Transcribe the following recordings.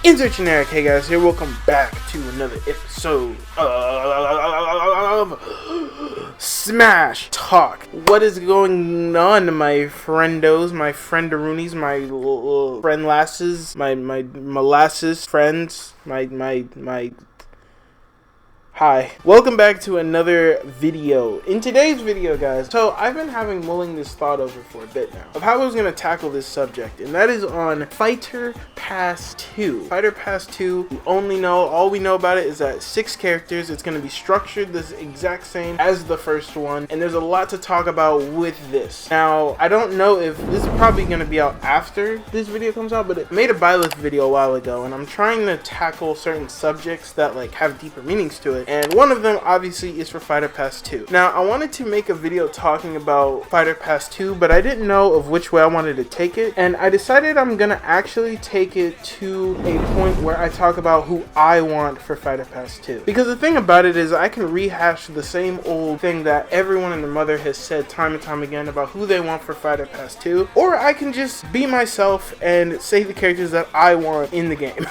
Insert generic. Hey guys, here, welcome back to another episode of Smash Talk. What is going on, my friendos, my friendaroonies, my friend lasses, my molasses friends, my Hi, welcome back to another video. In today's video, guys, so I've been mulling this thought over for a bit now of how I was going to tackle this subject, and that is on Fighter Pass 2. Fighter Pass 2, all we know about it is that 6 characters. It's going to be structured the exact same as the first one, and there's a lot to talk about with this. Now, I don't know if this is probably going to be out after this video comes out, but it made a buy list video a while ago, and I'm trying to tackle certain subjects that have deeper meanings to it. And one of them obviously is for Fighter Pass 2. Now, I wanted to make a video talking about Fighter Pass 2, but I didn't know of which way I wanted to take it. And I decided I'm gonna actually take it to a point where I talk about who I want for Fighter Pass 2. Because the thing about it is I can rehash the same old thing that everyone and their mother has said time and time again about who they want for Fighter Pass 2. Or I can just be myself and say the characters that I want in the game.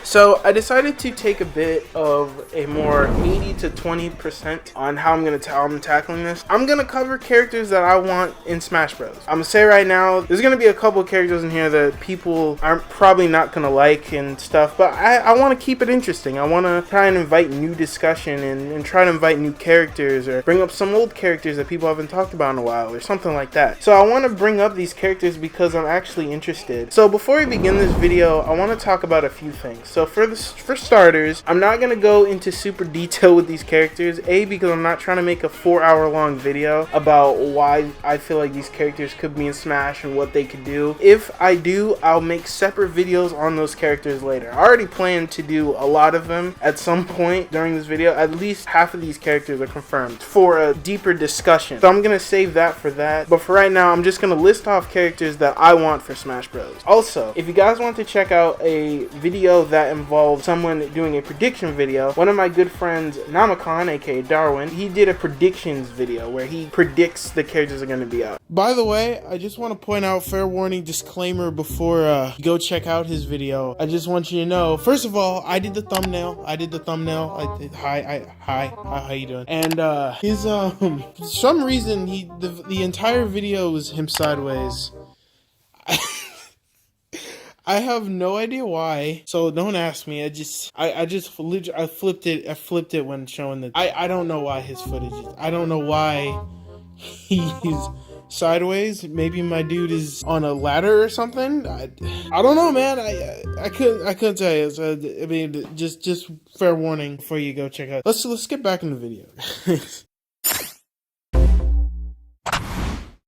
So I decided to take a bit of a more 80 to 20% on how I'm tackling this. I'm gonna cover characters that I want in Smash Bros. I'm gonna say right now, there's gonna be a couple characters in here that people are probably not gonna like and stuff, but I want to keep it interesting. I want to try and invite new discussion and try to invite new characters or bring up some old characters that people haven't talked about in a while or something like that. So I want to bring up these characters because I'm actually interested. So before we begin this video, I want to talk about a few things. So for starters, I'm not going to go into super detail with these characters, because I'm not trying to make a 4-hour long video about why I feel like these characters could be in Smash and what they could do. If I do, I'll make separate videos on those characters later. I already plan to do a lot of them at some point during this video. At least half of these characters are confirmed for a deeper discussion. So I'm going to save that for that. But for right now, I'm just going to list off characters that I want for Smash Bros. Also, if you guys want to check out a video that involves someone doing a prediction video, one of my good friends, Namakan, aka Darwin, he did a predictions video where he predicts the characters are going to be out. By the way, I just want to point out, fair warning disclaimer before you go check out his video. I just want you to know, first of all, I did the thumbnail. Hi, how you doing? And his for some reason the entire video was him sideways. I have no idea why, so don't ask me. I flipped it when showing the. I don't know why his footage is. I don't know why he's sideways. Maybe my dude is on a ladder or something. I don't know, man. I couldn't tell you. So, I mean, just fair warning before you go check out. Let's get back in the video.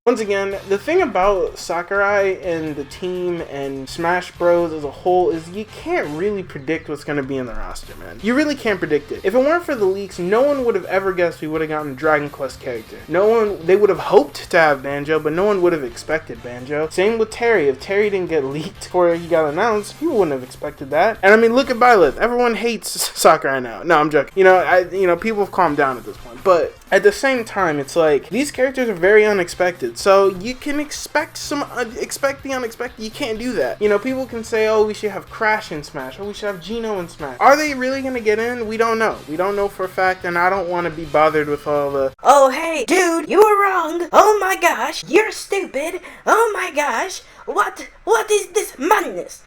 Once again, the thing about Sakurai and the team and Smash Bros as a whole is you can't really predict what's going to be in the roster, man. You really can't predict it. If it weren't for the leaks, no one would have ever guessed we would have gotten a Dragon Quest character. They would have hoped to have Banjo, but no one would have expected Banjo. Same with Terry. If Terry didn't get leaked before he got announced, people wouldn't have expected that. And I mean, look at Byleth. Everyone hates Sakurai now. No, I'm joking. People have calmed down at this point. But at the same time, it's like, these characters are very unexpected. So you can expect the unexpected. You can't do that. People can say, oh, we should have Crash in Smash, or we should have Geno in Smash. Are they really going to get in? We don't know. We don't know for a fact, and I don't want to be bothered with all the, oh, hey, dude, you were wrong. Oh my gosh, you're stupid. Oh my gosh, what is this madness?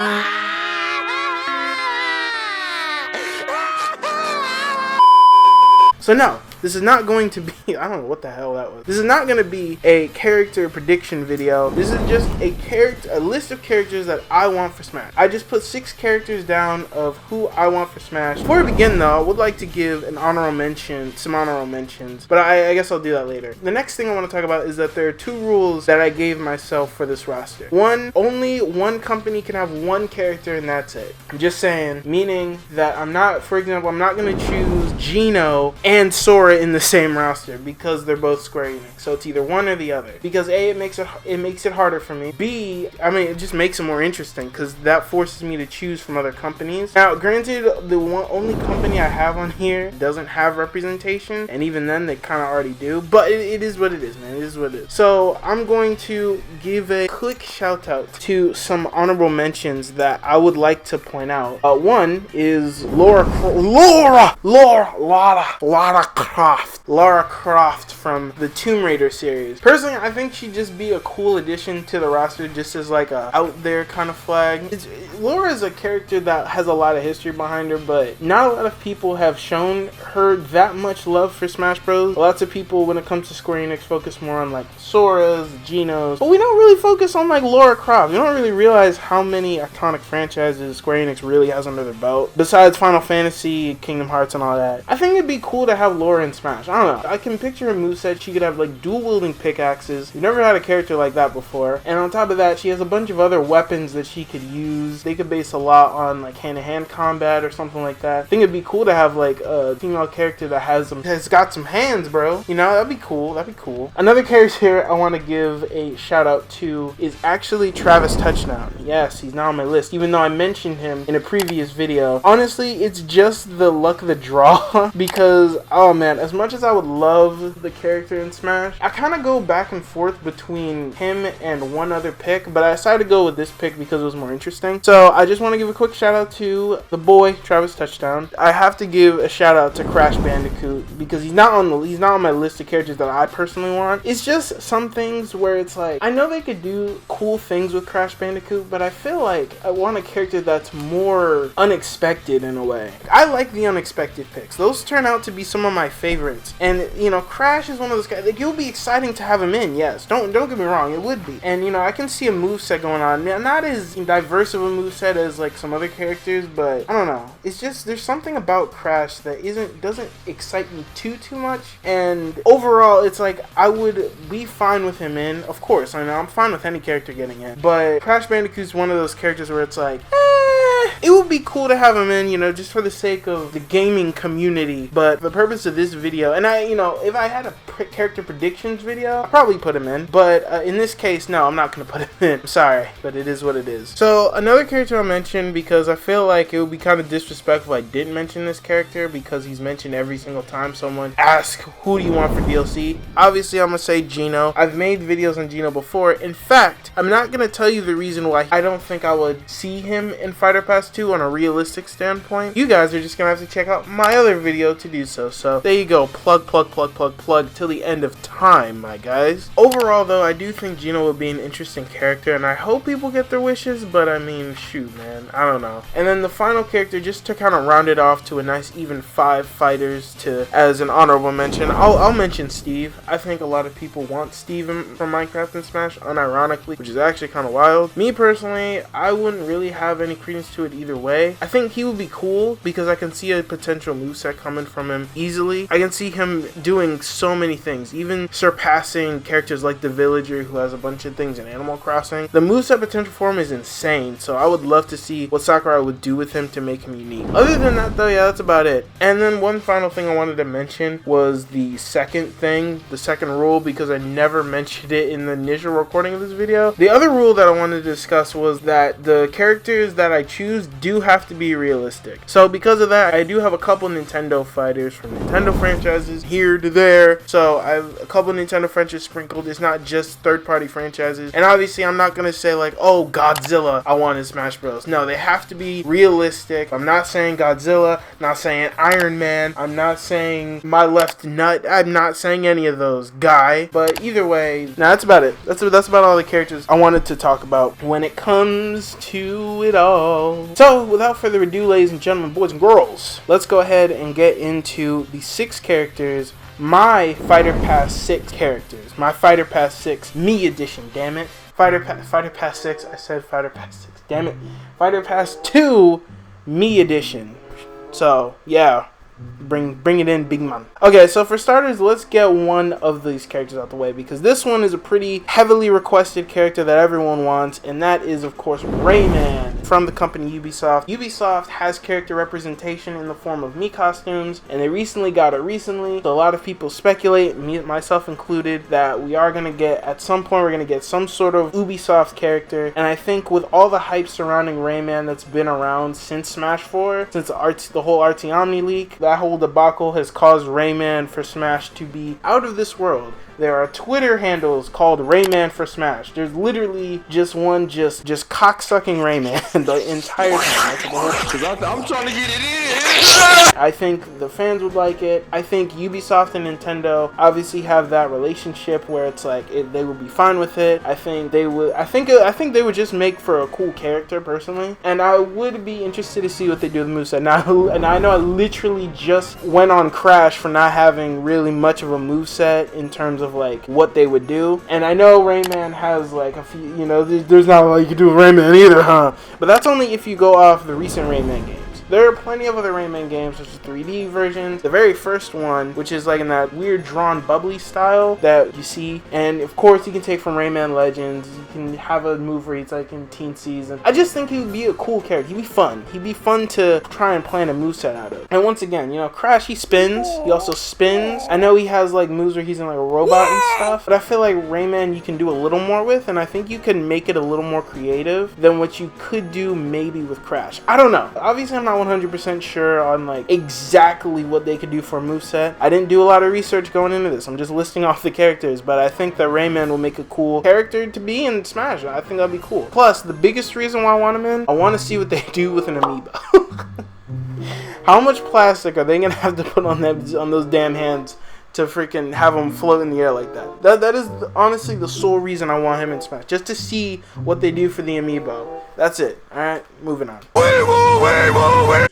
So no, this is not going to be, I don't know what the hell that was. This is not going to be a character prediction video. This is just a list of characters that I want for Smash. I just put 6 characters down of who I want for Smash. Before we begin though, I would like to give some honorable mentions, but I guess I'll do that later. The next thing I want to talk about is that there are 2 rules that I gave myself for this roster. One, only one company can have one character and that's it. I'm just saying, meaning that for example, I'm not going to choose Geno and Sora it in the same roster because they're both Square Enix. So it's either one or the other. Because A, it makes it harder for me. B, I mean, it just makes it more interesting because that forces me to choose from other companies. Now, granted, the only company I have on here doesn't have representation, and even then, they kind of already do. But it is what it is, man. It is what it is. So I'm going to give a quick shout out to some honorable mentions that I would like to point out. One is Lara Croft from the Tomb Raider series. Personally, I think she'd just be a cool addition to the roster, just as like a out there kind of flag. Lara is a character that has a lot of history behind her, but not a lot of people have shown her that much love for Smash Bros. Lots of people, when it comes to Square Enix, focus more on like Sora's, Genos, but we don't really focus on like Lara Croft. We don't really realize how many iconic franchises Square Enix really has under their belt, besides Final Fantasy, Kingdom Hearts, and all that. I think it'd be cool to have Lara in Smash. I don't know. I can picture her moveset. She could have like dual wielding pickaxes. We've never had a character like that before. And on top of that, she has a bunch of other weapons that she could use. They could base a lot on like hand-to-hand combat or something like that. I think it'd be cool to have like a female character that has got some hands, bro. You know, that'd be cool. That'd be cool. Another character I want to give a shout out to is actually Travis Touchdown. Yes, he's now on my list, even though I mentioned him in a previous video. Honestly, it's just the luck of the draw because, oh man, as much as I would love the character in Smash, I kind of go back and forth between him and one other pick, but I decided to go with this pick because it was more interesting. So I just want to give a quick shout out to the boy Travis Touchdown. I have to give a shout out to Crash Bandicoot because he's not on my list of characters that I personally want. It's just some things where it's like, I know they could do cool things with Crash Bandicoot, but I feel like I want a character that's more unexpected in a way. I like the unexpected picks. Those turn out to be some of my favorites. And, you know, Crash is one of those guys, like, it would be exciting to have him in, yes. Don't get me wrong, it would be. And, you know, I can see a moveset going on. Not as diverse of a moveset as, like, some other characters, but, I don't know. It's just, there's something about Crash that doesn't excite me too much. And overall, it's like, I would be fine with him in. Of course, I know, I'm fine with any character getting in. But Crash Bandicoot's one of those characters where it's like, it would be cool to have him in, you know, just for the sake of the gaming community. But the purpose of this video, and if I had a character predictions video, I'd probably put him in. But in this case, no, I'm not going to put him in. I'm sorry, but it is what it is. So another character I'll mention, because I feel like it would be kind of disrespectful if I didn't mention this character, because he's mentioned every single time someone asks, who do you want for DLC? Obviously, I'm going to say Geno. I've made videos on Geno before. In fact, I'm not going to tell you the reason why I don't think I would see him in Fighter Pass 2 on a realistic standpoint. You guys are just going to have to check out my other video to do so. So there you go. Plug till the end of time, my guys. Overall, though, I do think Geno would be an interesting character, and I hope people get their wishes, but I mean, shoot, man. I don't know. And then the final character, just to kind of round it off to a nice even 5 fighters as an honorable mention, I'll mention Steve. I think a lot of people want Steve from Minecraft and Smash, unironically, which is actually kind of wild. Me personally, I wouldn't really have any credence to it either way. I think he would be cool because I can see a potential moveset coming from him easily. I can see him doing so many things, even surpassing characters like the Villager, who has a bunch of things in Animal Crossing. The moveset potential for him is insane, so I would love to see what Sakurai would do with him to make him unique. Other than that, though, yeah, that's about it. And then one final thing I wanted to mention was the second rule, because I never mentioned it in the initial recording of this video. The other rule that I wanted to discuss was that the characters that I choose do have to be realistic. So because of that, I do have a couple Nintendo fighters from Nintendo franchises here to there. So I have a couple Nintendo franchises sprinkled. It's not just third-party franchises. And obviously, I'm not going to say like, oh, Godzilla, I want in Smash Bros. No, they have to be realistic. I'm not saying Godzilla, not saying Iron Man, I'm not saying my left nut, I'm not saying any of those, guy. But either way, that's about it. That's about all the characters I wanted to talk about when it comes to it all. So, without further ado, ladies and gentlemen, boys and girls, let's go ahead and get into the 6 characters, my Fighter Pass 6 characters. My Fighter Pass 6 Me Edition, damn it. Fighter Pass 6, I said Fighter Pass 6, damn it. Fighter Pass 2 Me Edition. So, yeah. Bring it in, big man. Okay, so for starters, let's get one of these characters out the way, because this one is a pretty heavily requested character that everyone wants, and that is, of course, Rayman. from the company Ubisoft. Ubisoft has character representation in the form of Mii costumes, and they recently got it recently. So a lot of people speculate, me, myself included, that we are going to get, at some point, we're going to get some sort of Ubisoft character. And I think with all the hype surrounding Rayman that's been around since Smash 4, since the whole RT Omni leak, that whole debacle has caused Rayman for Smash to be out of this world. There are Twitter handles called Rayman for Smash. There's literally just one just cocksucking Rayman the entire time. I'm trying to get it in. I think the fans would like it. I think Ubisoft and Nintendo obviously have that relationship where it's like they would be fine with it. I think they would. I think they would just make for a cool character personally, and I would be interested to see what they do with the moveset. Now, and I know I literally just went on Crash for not having really much of a moveset in terms of like what they would do, and I know Rayman has like a few, you know, there's not a lot you can do with Rayman either, huh? But that's only if you go off the recent Rayman games. There are plenty of other Rayman games, such as 3D versions. The very first one, which is like in that weird drawn bubbly style that you see. And of course, you can take from Rayman Legends. You can have a move where he's like in Teen Season. I just think he would be a cool character. He'd be fun. He'd be fun to try and plan a moveset out of. And once again, you know, Crash, he spins. He also spins. I know he has like moves where he's in like a robot and stuff. But I feel like Rayman you can do a little more with. And I think you can make it a little more creative than what you could do maybe with Crash. I don't know. Obviously, I'm not 100% sure on like exactly what they could do for a moveset. I didn't do a lot of research going into this. I'm just listing off the characters, but I think that Rayman will make a cool character to be in Smash. I think that'd be cool. Plus, the biggest reason why I want him in, I want to see what they do with an amiibo. How much plastic are they gonna have to put on those damn hands to freaking have him float in the air like that? That is honestly the sole reason I want him in Smash. Just to see what they do for the amiibo. That's it. Alright, moving on.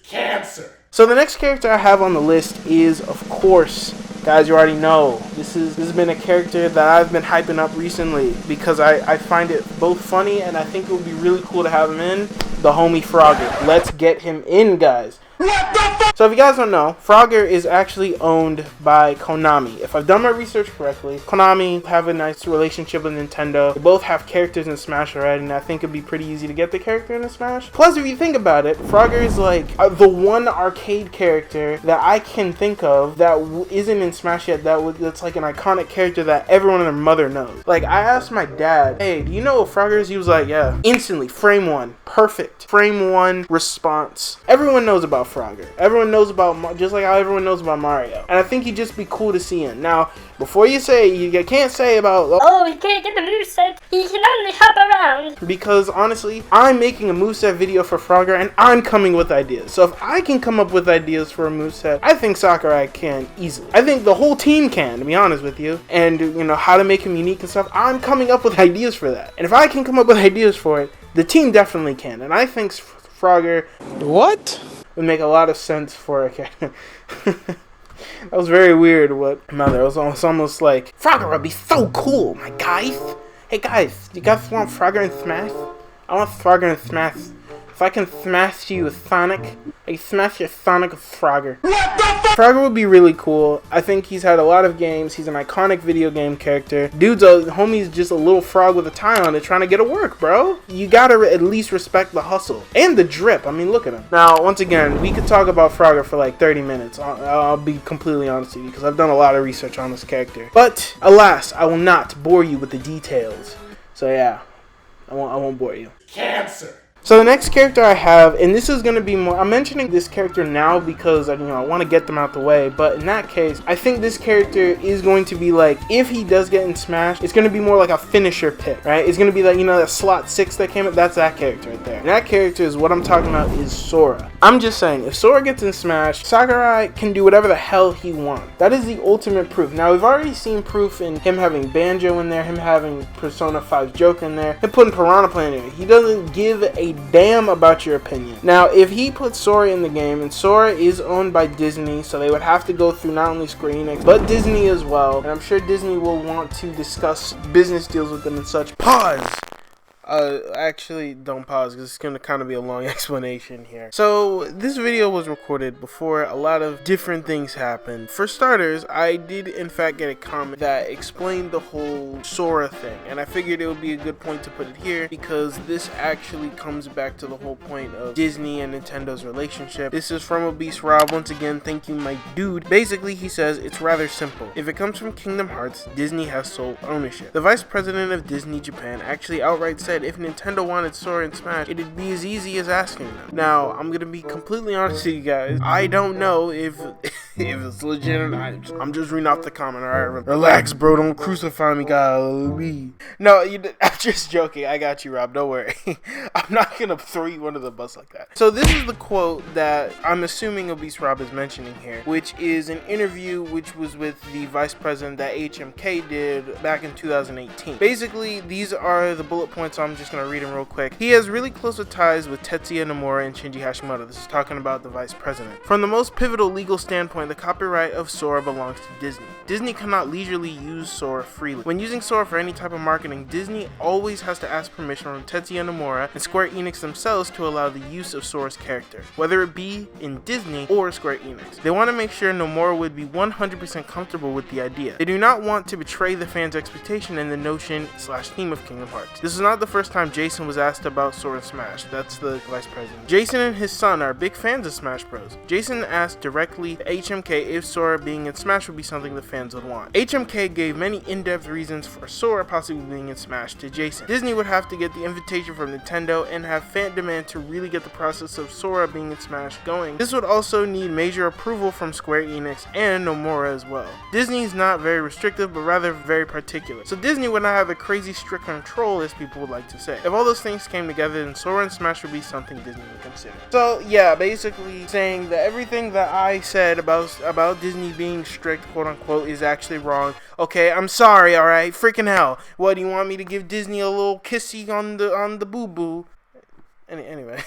Cancer. So the next character I have on the list is, of course, guys, you already know, this has been a character that I've been hyping up recently because I find it both funny and I think it would be really cool to have him in, the homie Frogger. Let's get him in, guys. So if you guys don't know, Frogger is actually owned by Konami. If I've done my research correctly, Konami have a nice relationship with Nintendo. They both have characters in Smash already, and I think it'd be pretty easy to get the character in Smash. Plus, if you think about it, Frogger is like the one arcade character that I can think of that isn't in Smash yet that's like an iconic character that everyone and their mother knows. Like, I asked my dad, hey, do you know what Frogger is? He was like, yeah. Instantly, frame one. Perfect. Frame one response. Everyone knows about Frogger. Everyone knows about, just like how everyone knows about Mario. And I think he'd just be cool to see him. Now, before you can't say about, oh, he can't get the moveset, he can only hop around. Because honestly, I'm making a moveset video for Frogger and I'm coming with ideas. So if I can come up with ideas for a moveset, I think Sakurai can easily. I think the whole team can, to be honest with you. And, you know, how to make him unique and stuff, I'm coming up with ideas for that. And if I can come up with ideas for it, the team definitely can. And I think Frogger... What? Would make a lot of sense for a character. That was very weird. What mother? It was almost like Frogger would be so cool, my guys. Hey guys, you guys want Frogger and Smash? I want Frogger and Smash. If I can smash you with Sonic, I can smash your Sonic with Frogger. Frogger would be really cool. I think he's had a lot of games. He's an iconic video game character. Homie's just a little frog with a tie on it trying to get to work, bro. You gotta at least respect the hustle. And the drip. I mean, look at him. Now, once again, we could talk about Frogger for like 30 minutes. I'll be completely honest with you because I've done a lot of research on this character. But, alas, I will not bore you with the details. So yeah, I won't bore you. Cancer. So the next character I have, and this is going to be more, I'm mentioning this character now because, you know, I want to get them out the way, but in that case, I think this character is going to be like, if he does get in Smash, it's going to be more like a finisher pick, right? It's going to be like, you know, that slot 6 that came up, that's that character right there. And that character is what I'm talking about is Sora. I'm just saying, if Sora gets in Smash, Sakurai can do whatever the hell he wants. That is the ultimate proof. Now, we've already seen proof in him having Banjo in there, him having Persona 5 Joker in there, him putting Piranha Plant in there. He doesn't give a damn about your opinion. Now, if he puts Sora in the game, and Sora is owned by Disney, so they would have to go through not only Square Enix, but Disney as well, and I'm sure Disney will want to discuss business deals with them and such. Pause! Actually, don't pause because it's going to kind of be a long explanation here. So, this video was recorded before a lot of different things happened. For starters, I did in fact get a comment that explained the whole Sora thing, and I figured it would be a good point to put it here because this actually comes back to the whole point of Disney and Nintendo's relationship. This is from Obese Rob. Once again, thank you, my dude. Basically, he says it's rather simple. If it comes from Kingdom Hearts, Disney has sole ownership. The vice president of Disney Japan actually outright said if Nintendo wanted Sora and Smash, it'd be as easy as asking them. Now, I'm gonna be completely honest with you guys. I don't know if it's legit or not. I'm just reading off the comment. Alright, relax, bro. Don't crucify me, golly. No, I'm just joking. I got you, Rob. Don't worry. I'm not gonna throw you under the bus like that. So this is the quote that I'm assuming Obese Rob is mentioning here, which is an interview which was with the vice president that HMK did back in 2018. Basically, these are the bullet points. I'm just gonna read them real quick. He has really close ties with Tetsuya Nomura and Shinji Hashimoto. This is talking about the vice president. From the most pivotal legal standpoint, the copyright of Sora belongs to Disney. Disney cannot leisurely use Sora freely. When using Sora for any type of marketing, Disney always has to ask permission from Tetsuya Nomura and Square Enix themselves to allow the use of Sora's character, whether it be in Disney or Square Enix. They want to make sure Nomura would be 100% comfortable with the idea. They do not want to betray the fans' expectation and the notion/theme of Kingdom Hearts. This is not the first time Jason was asked about Sora and Smash. That's the vice president. Jason and his son are big fans of Smash Bros. Jason asked directly to HMK if Sora being in Smash would be something the fans would want. HMK gave many in-depth reasons for Sora possibly being in Smash to Jason. Disney would have to get the invitation from Nintendo and have fan demand to really get the process of Sora being in Smash going. This would also need major approval from Square Enix and Nomura as well. Disney's not very restrictive, but rather very particular. So Disney would not have a crazy strict control, as people would like to say. If all those things came together, then Sora and Smash would be something Disney would consider. So yeah, basically saying that everything that I said about Disney being strict, quote unquote, is actually wrong. Okay, I'm sorry, alright? Freaking hell. What, do you want me to give Disney a little kissy on the boo-boo? Anyway.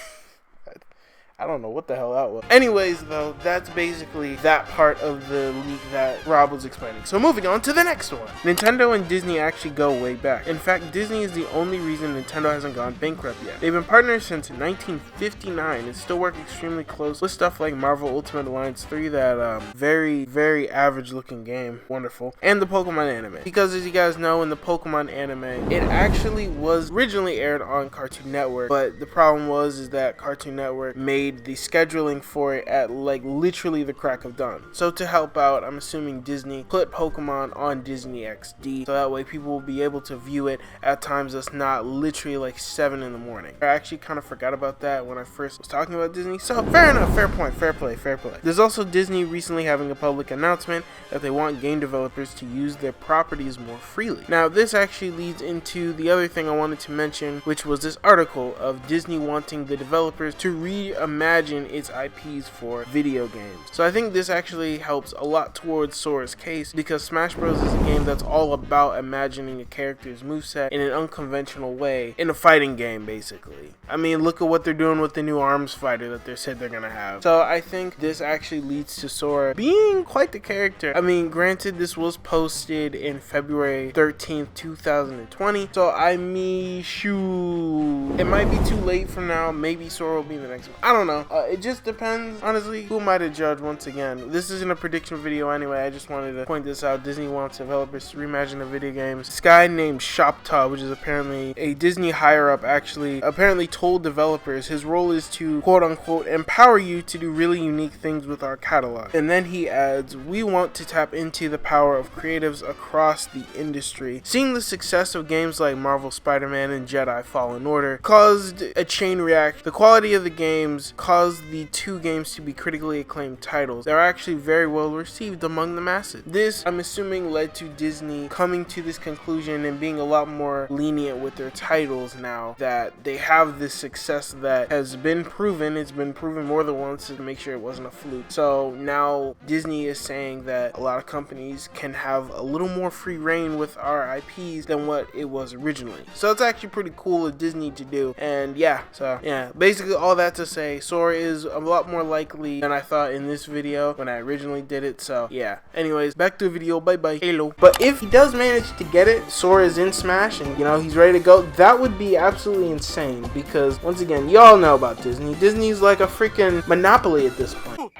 I don't know what the hell that was. Anyways, though, that's basically that part of the leak that Rob was explaining. So moving on to the next one. Nintendo and Disney actually go way back. In fact, Disney is the only reason Nintendo hasn't gone bankrupt yet. They've been partners since 1959 and still work extremely close with stuff like Marvel Ultimate Alliance 3, that very, very average looking game. Wonderful. And the Pokemon anime. Because as you guys know, in the Pokemon anime, it actually was originally aired on Cartoon Network, but the problem is that Cartoon Network made the scheduling for it at like literally the crack of dawn. So to help out, I'm assuming Disney put Pokemon on Disney XD, so that way people will be able to view it at times that's not literally like 7 in the morning. I actually kind of forgot about that when I first was talking about Disney, so fair enough, fair point, fair play. There's also Disney recently having a public announcement that they want game developers to use their properties more freely. Now this actually leads into the other thing I wanted to mention, which was this article of Disney wanting the developers to reimagine its IPs for video games. So I think this actually helps a lot towards Sora's case, because Smash Bros is a game that's all about imagining a character's moveset in an unconventional way in a fighting game, basically. I mean, look at what they're doing with the new ARMS fighter that they said they're gonna have. So I think this actually leads to Sora being quite the character. I mean, granted, this was posted in February 13th, 2020, so I mean, shoot, it might be too late for now. Maybe Sora will be the next one. I don't know. It just depends, honestly. Who am I to judge? Once again, this isn't a prediction video anyway. I just wanted to point this out. Disney wants developers to reimagine the video games. This guy named Shopta, which is apparently a Disney higher up, actually apparently told developers his role is to, quote unquote, empower you to do really unique things with our catalog. And then he adds, we want to tap into the power of creatives across the industry. Seeing the success of games like Marvel Spider-Man and Jedi Fallen Order caused a chain reaction. The quality of the games caused the two games to be critically acclaimed titles that are actually very well received among the masses. This, I'm assuming, led to Disney coming to this conclusion and being a lot more lenient with their titles now that they have this success that has been proven. It's been proven more than once to make sure it wasn't a fluke. So now Disney is saying that a lot of companies can have a little more free reign with our IPs than what it was originally. So it's actually pretty cool of Disney to do. And yeah, so yeah, basically all that to say, okay, Sora is a lot more likely than I thought in this video when I originally did it. So yeah, anyways, back to the video. Bye bye. Hello. But if he does manage to get it, Sora is in Smash and, you know, he's ready to go, that would be absolutely insane, because once again, y'all know about Disney. Disney's like a freaking monopoly at this point.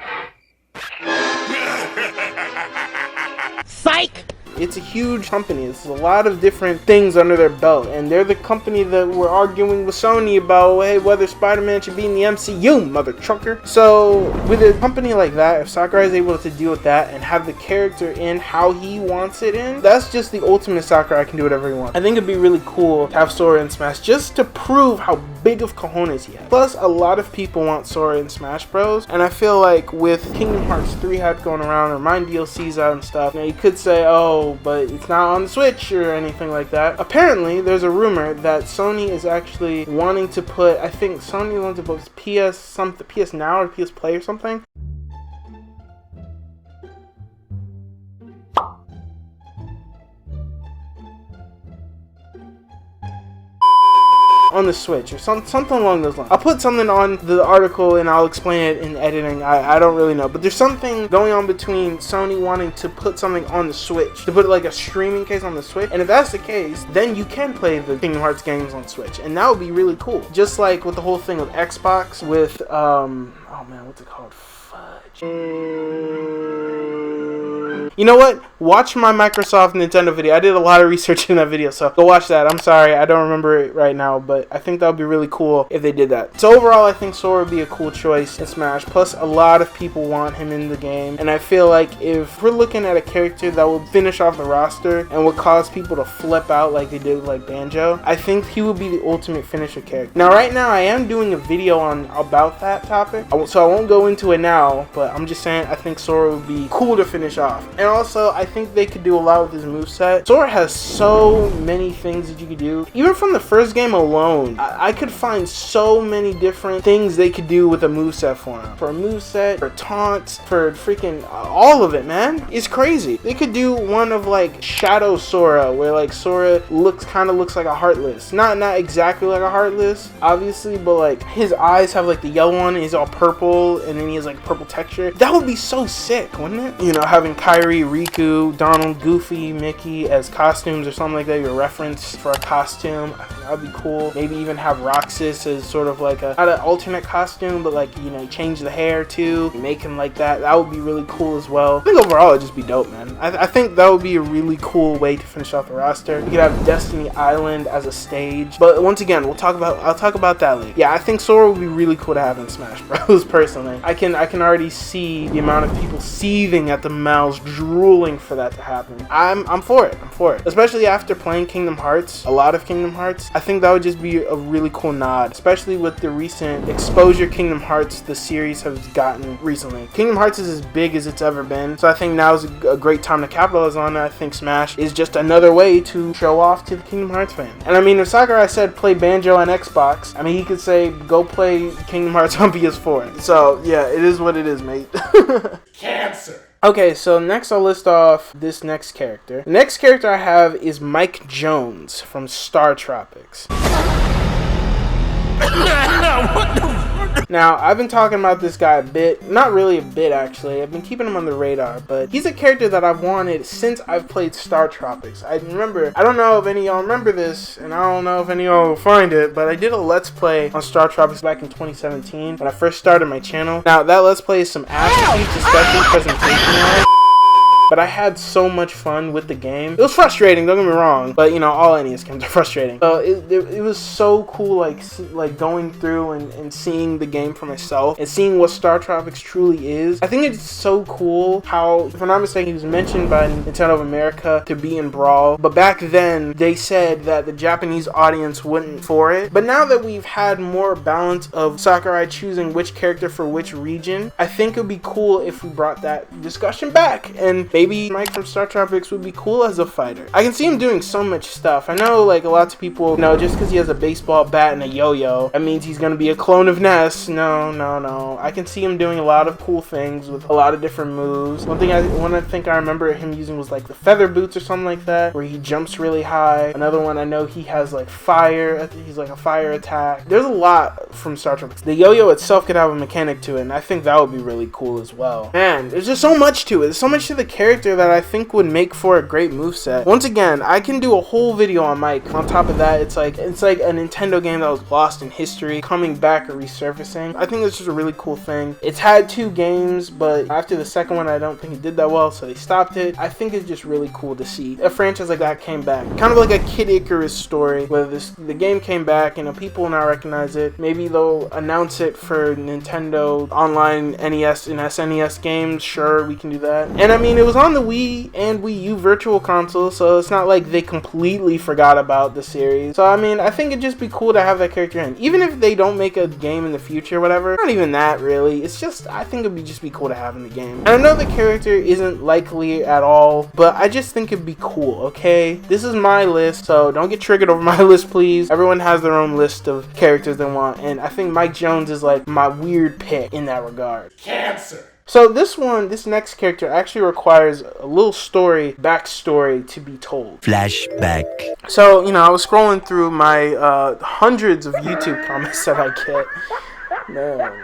Psych! It's a huge company. It's a lot of different things under their belt, and they're the company that were arguing with Sony about, hey, whether Spider-Man should be in the MCU, mother trucker. So with a company like that, if Sakurai is able to deal with that and have the character in how he wants it in, that's just the ultimate Sakurai can do whatever he wants. I think it'd be really cool to have Sora in Smash just to prove how big of cojones he has. Plus, a lot of people want Sora in Smash Bros, and I feel like with Kingdom Hearts 3 hype going around, or Mine DLCs out and stuff, you know, you could say, oh, but it's not on the Switch or anything like that. Apparently, there's a rumor that Sony is actually wanting to put, I think Sony wants to put PS Now or PS Play or something. On the Switch or something along those lines. I'll put something on the article and I'll explain it in editing. I don't really know, but there's something going on between Sony wanting to put something on the Switch, to put like a streaming case on the Switch, and if that's the case, then you can play the Kingdom Hearts games on Switch, and that would be really cool. Just like with the whole thing with Xbox with oh man, what's it called? Fudge. You know what? Watch my Microsoft Nintendo video. I did a lot of research in that video, so go watch that. I'm sorry, I don't remember it right now, but I think that would be really cool if they did that. So overall, I think Sora would be a cool choice in Smash. Plus, a lot of people want him in the game, and I feel like if we're looking at a character that will finish off the roster and would cause people to flip out like they did with like Banjo, I think he would be the ultimate finisher character. Now, right now, I am doing a video about that topic, so I won't go into it now, but I'm just saying I think Sora would be cool to finish off. And also, I think they could do a lot with his moveset. Sora has so many things that you could do. Even from the first game alone, I could find so many different things they could do with a moveset for him. For a moveset, for taunts, for freaking all of it, man. It's crazy. They could do one of like Shadow Sora, where like Sora kind of looks like a Heartless. Not exactly like a Heartless, obviously, but like his eyes have like the yellow one, and he's all purple, and then he has like purple texture. That would be so sick, wouldn't it? You know, having Kyrie, Riku, Donald, Goofy, Mickey as costumes or something like that, your reference for a costume. I think that would be cool. Maybe even have Roxas as sort of like not an alternate costume, but like, you know, change the hair too, make him like that. That would be really cool as well. I think overall it'd just be dope, man. I think that would be a really cool way to finish off the roster. You could have Destiny Island as a stage, but once again, I'll talk about that later. Yeah, I think Sora would be really cool to have in Smash Bros. Personally, I can already see the amount of people seething at the mouths, drooling for that to happen. I'm for it. Especially after playing Kingdom Hearts, a lot of Kingdom Hearts. I think that would just be a really cool nod, especially with the recent exposure Kingdom Hearts the series has gotten recently. Kingdom Hearts is as big as it's ever been, so I think now is a great time to capitalize on it. I think Smash is just another way to show off to the Kingdom Hearts fan. And I mean, if Sakurai said play Banjo on Xbox, I mean, he could say go play Kingdom Hearts on PS4. So yeah, it is what it is, mate. Cancer. Okay, so next I'll list off this next character. The next character I have is Mike Jones from Star Tropics. Now, I've been talking about this guy a bit, not really a bit actually, I've been keeping him on the radar, but he's a character that I've wanted since I've played Star Tropics. I don't know if any of y'all remember this, and I don't know if any of y'all will find it, but I did a Let's Play on Star Tropics back in 2017 when I first started my channel. Now, that Let's Play is some ass cheeks, especially presentation-wise. But I had so much fun with the game. It was frustrating, don't get me wrong, but you know, all NES games are frustrating. So it was so cool, like going through and seeing the game for myself and seeing what Star Tropics truly is. I think it's so cool how, if I'm not mistaken, he was mentioned by Nintendo of America to be in Brawl, but back then they said that the Japanese audience wouldn't for it. But now that we've had more balance of Sakurai choosing which character for which region, I think it would be cool if we brought that discussion back and Maybe Mike from Star Tropics would be cool as a fighter. I can see him doing so much stuff. I know like lots of people, just because he has a baseball bat and a yo-yo, that means he's gonna be a clone of Ness. No. I can see him doing a lot of cool things with a lot of different moves. One thing I remember him using was like the feather boots or something like that, where he jumps really high. Another one I know he has like fire. He's like a fire attack. There's a lot from Star Tropics. The yo-yo itself could have a mechanic to it, and I think that would be really cool as well. Man, there's just so much to it. There's so much to the character that I think would make for a great moveset. Once again, I can do a whole video on Mike. On top of that, it's like a Nintendo game that was lost in history, coming back or resurfacing. I think that's just a really cool thing. It's had 2 games, but after the second one, I don't think it did that well, so they stopped it. I think it's just really cool to see a franchise like that came back. Kind of like a Kid Icarus story, where the game came back, people now recognize it. Maybe they'll announce it for Nintendo Online NES and SNES games. Sure, we can do that. And I mean, it was on the Wii and Wii U Virtual Console, so it's not like they completely forgot about the series. So I mean, I think it'd just be cool to have that character in. Even if they don't make a game in the future, whatever, not even that really. It's just, I think it'd just be cool to have in the game. And I know the character isn't likely at all, but I just think it'd be cool, okay? This is my list, so don't get triggered over my list, please. Everyone has their own list of characters they want, and I think Mike Jones is like my weird pick in that regard. Cancer. So this next character actually requires a little backstory to be told. Flashback. So, I was scrolling through my hundreds of YouTube comments that I get. No.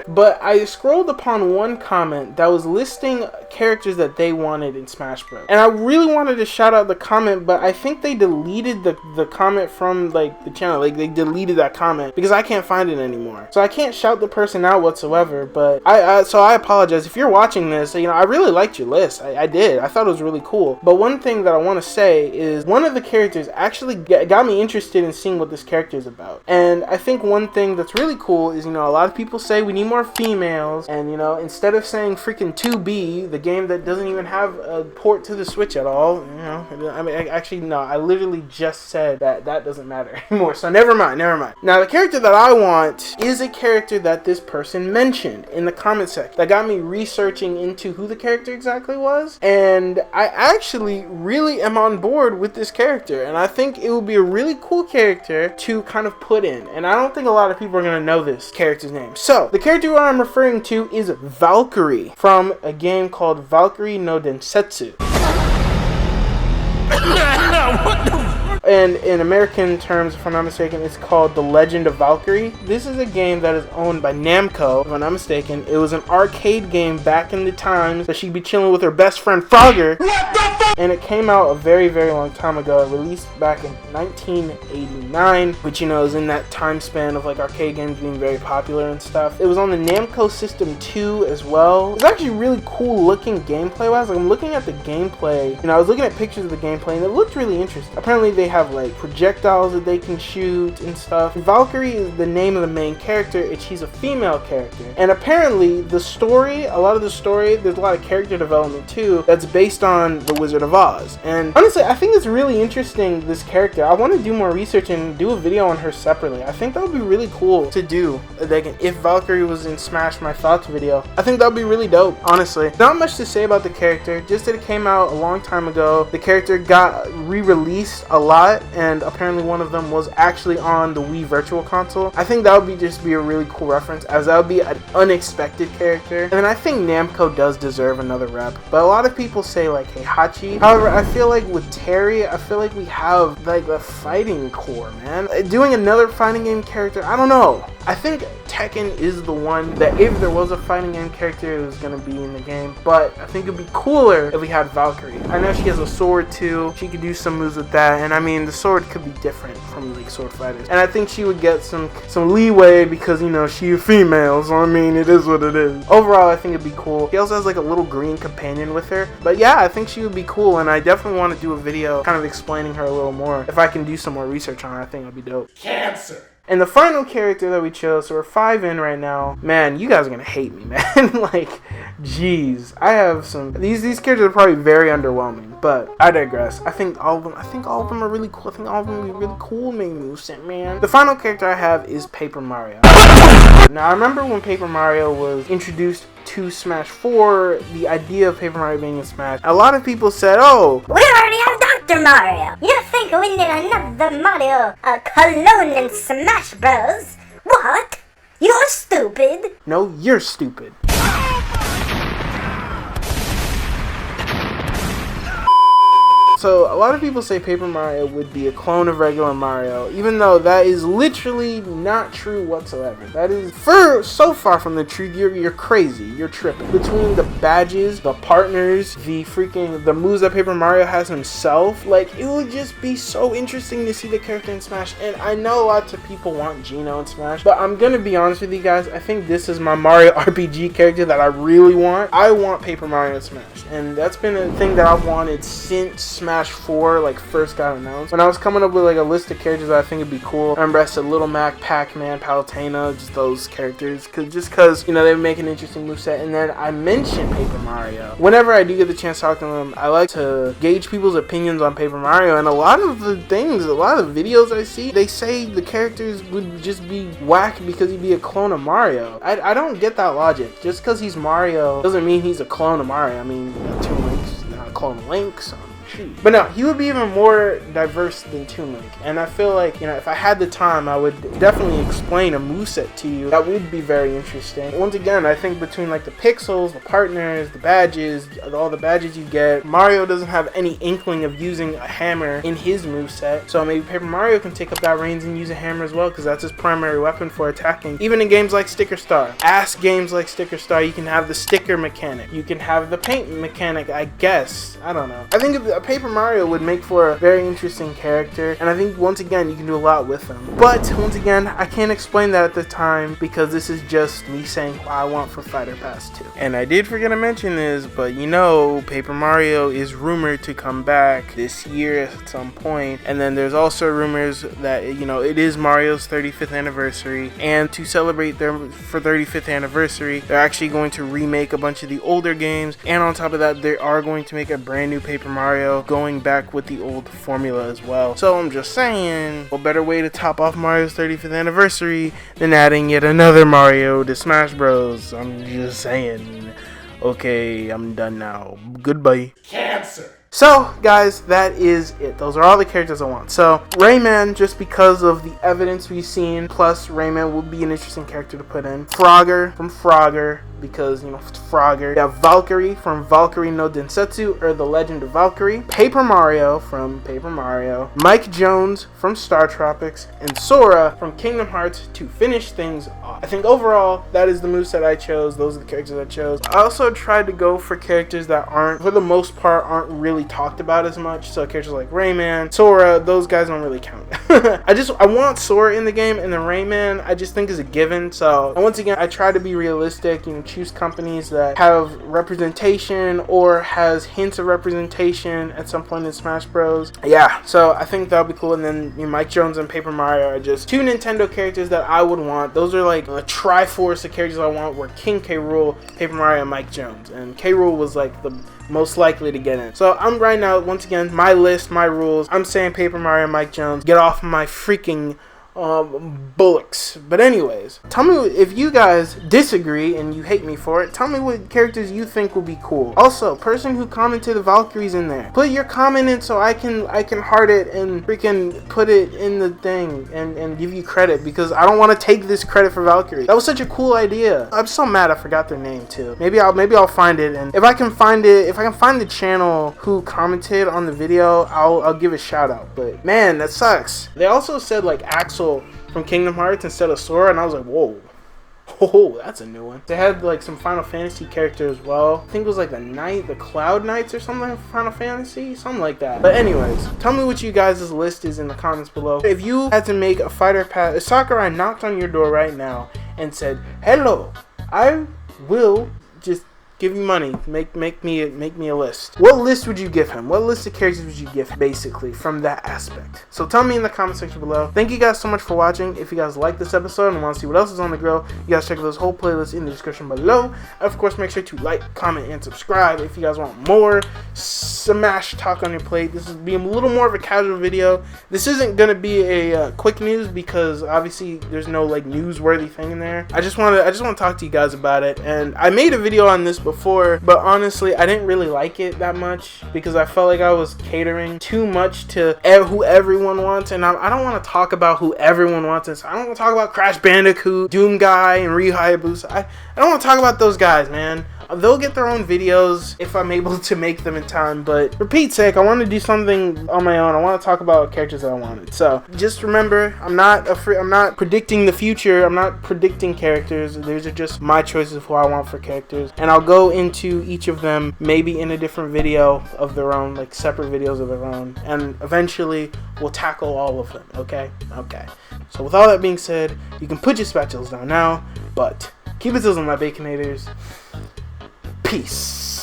But I scrolled upon one comment that was listing characters that they wanted in Smash Bros. And I really wanted to shout out the comment, but I think they deleted the comment from like the channel. Like they deleted that comment because I can't find it anymore. So I can't shout the person out whatsoever. But I apologize if you're watching this. I really liked your list. I did. I thought it was really cool. But one thing that I want to say is one of the characters actually got me interested in seeing what this character is about. And I think one thing that's really cool is a lot of people say we need more females, and instead of saying freaking 2B, the game that doesn't even have a port to the Switch at all, I mean, actually no, I literally just said that doesn't matter anymore, so never mind. Now the character that I want is a character that this person mentioned in the comment section that got me researching into who the character exactly was, and I actually really am on board with this character, and I think it would be a really cool character to kind of put in, and I don't think a lot of people are going to know this character's name. So the character I'm referring to is Valkyrie from a game called Valkyrie no Densetsu. And in American terms, if I'm not mistaken, it's called The Legend of Valkyrie. This is a game that is owned by Namco, if I'm not mistaken. It was an arcade game back in the times that she'd be chilling with her best friend Frogger. And it came out a very, very long time ago. It released back in 1989, which is in that time span of like arcade games being very popular and stuff. It was on the Namco System 2 as well. It was actually really cool looking gameplay wise. Like I'm looking at the gameplay, I was looking at pictures of the gameplay and it looked really interesting. Apparently they have like projectiles that they can shoot and stuff. Valkyrie is the name of the main character, and she's a female character. And apparently the story, a lot of the story, there's a lot of character development too that's based on The Wizard of Oz. And honestly, I think it's really interesting, this character. I want to do more research and do a video on her separately. I think that would be really cool to do. Like, if Valkyrie was in Smash My Thoughts video, I think that would be really dope, honestly. Not much to say about the character, just that it came out a long time ago. The character got re-released a lot, and apparently one of them was actually on the Wii Virtual Console. I think that would just be a really cool reference, as that would be an unexpected character. And I think Namco does deserve another rep, but a lot of people say like Heihachi. However, I feel like with Terry, I feel like we have like the fighting core, man. Doing another fighting game character, I don't know. I think Tekken is the one that if there was a fighting game character, it was going to be in the game, but I think it'd be cooler if we had Valkyrie. I know she has a sword too. She could do some moves with that, and I mean the sword could be different from like sword fighters, and I think she would get some leeway because she's a female, so I mean it is what it is. Overall, I think it'd be cool. She also has like a little green companion with her, but yeah, I think she would be cool, and I definitely want to do a video kind of explaining her a little more. If I can do some more research on her, I think it'd be dope. Cancer. And the final character that we chose, so we're 5 in right now. Man, you guys are gonna hate me, man. Like, jeez, I have some. These characters are probably very underwhelming, but I digress. I think all of them are really cool. I think all of them are really cool, man. The final character I have is Paper Mario. Now, I remember when Paper Mario was introduced to Smash 4, the idea of Paper Mario being in Smash, a lot of people said, oh, We already have Dr. Mario. You think we need another Mario clone in Smash Bros? What? You're stupid. no, you're stupid. So, a lot of people say Paper Mario would be a clone of regular Mario, even though that is literally not true whatsoever. That is so far from the truth. You're crazy. You're tripping. Between the badges, the partners, the moves that Paper Mario has himself, like, it would just be so interesting to see the character in Smash. And I know lots of people want Geno in Smash, but I'm gonna be honest with you guys. I think this is my Mario RPG character that I really want. I want Paper Mario in Smash, and that's been a thing that I've wanted since Smash 4 like first got announced. When I was coming up with like a list of characters that I think would be cool, I remember I said Little Mac, Pac-Man, Palutena, just those characters, cause you know, they make an interesting moveset. And then I mentioned Paper Mario. Whenever I do get the chance to talk to them, I like to gauge people's opinions on Paper Mario, and a lot of the videos I see, they say the characters would just be whack because he'd be a clone of Mario. I don't get that logic. Just because he's Mario doesn't mean he's a clone of Mario. I mean, Toon Link's not a clone of Link, so but no, he would be even more diverse than Toon Link. And I feel like, you know, if I had the time, I would definitely explain a moveset to you that would be very interesting. Once again, I think between like the pixels, the partners, the badges, all the badges you get, Mario doesn't have any inkling of using a hammer in his moveset. So maybe Paper Mario can take up that reins and use a hammer as well, because that's his primary weapon for attacking. Even in games like Sticker Star. Games like Sticker Star, you can have the sticker mechanic. You can have the paint mechanic, I guess. I don't know. I think Paper Mario would make for a very interesting character, and I think once again you can do a lot with him. But once again, I can't explain that at the time because this is just me saying what I want for Fighter Pass 2. And I did forget to mention this, but you know, Paper Mario is rumored to come back this year at some point, and then there's also rumors that, you know, it is Mario's 35th anniversary, and to celebrate their 35th anniversary, they're actually going to remake a bunch of the older games, and on top of that, they are going to make a brand new Paper Mario going back with the old formula as well. So I'm just saying, what better way to top off Mario's 35th anniversary than adding yet another Mario to Smash Bros. I'm just saying. Okay, I'm done now. Goodbye. Cancer. So, guys, that is it. Those are all the characters I want. So, Rayman, just because of the evidence we've seen, plus Rayman would be an interesting character to put in. Frogger from Frogger, because, you know, Frogger. You have Valkyrie from Valkyrie no Densetsu, or The Legend of Valkyrie. Paper Mario from Paper Mario. Mike Jones from Star Tropics. And Sora from Kingdom Hearts to finish things off. I think overall, that is the moveset I chose. Those are the characters I chose. I also tried to go for characters that aren't, for the most part, aren't really talked about as much. So characters like Rayman, Sora, those guys don't really count. I want Sora in the game, and then Rayman I just think is a given. So, and once again, I try to be realistic, you know, choose companies that have representation or has hints of representation at some point in Smash Bros. Yeah, so I think that'll be cool. And then, you know, Mike Jones and Paper Mario are just two Nintendo characters that I would want. Those are like a triforce of characters I want, where King K. Rool, Paper Mario, and Mike Jones. And K. Rool was like the most likely to get in. So I'm right now, once again, my list, my rules. I'm saying Paper Mario, Mike Jones. Get off my freaking bullocks. But anyways, tell me if you guys disagree and you hate me for it. Tell me what characters you think will be cool. Also, person who commented the Valkyries in there, put your comment in so I can heart it and freaking put it in the thing and give you credit, because I don't want to take this credit for Valkyrie. That was such a cool idea. I'm so mad I forgot their name too. Maybe I'll find it, and if I can find the channel who commented on the video, I'll give a shout out. But man, that sucks. They also said like Axel from Kingdom Hearts instead of Sora, and I was like, whoa. Oh, that's a new one. They had like some Final Fantasy character as well. I think it was like the Cloud Knights or something from Final Fantasy, something like that. But anyways, tell me what you guys' list is in the comments below. If you had to make a Fighter Pass, if Sakurai knocked on your door right now and said, hello, I will just give you money. Make me a list. What list would you give him? What list of characters would you give, basically, from that aspect? So tell me in the comment section below. Thank you guys so much for watching. If you guys like this episode and want to see what else is on the grill, you guys check out this whole playlist in the description below. Of course, make sure to like, comment, and subscribe if you guys want more Smash talk on your plate. This is being a little more of a casual video. This isn't gonna be a quick news because obviously there's no like newsworthy thing in there. I just want to talk to you guys about it. And I made a video on this before, but honestly, I didn't really like it that much because I felt like I was catering too much to who everyone wants, and I don't want to talk about who everyone wants. I don't want to talk about Crash Bandicoot, Doom Guy, and Ryu Hayabusa. I don't want to talk about those guys, man. They'll get their own videos if I'm able to make them in time, but for Pete's sake, I want to do something on my own. I want to talk about characters that I wanted. So just remember, I'm not predicting the future. I'm not predicting characters. These are just my choices of who I want for characters, and I'll go into each of them maybe in a different video of their own, like separate videos of their own, and eventually we'll tackle all of them. Okay. So with all that being said, you can put your spatulas down now, but keep it sizzling, my baconators. Peace.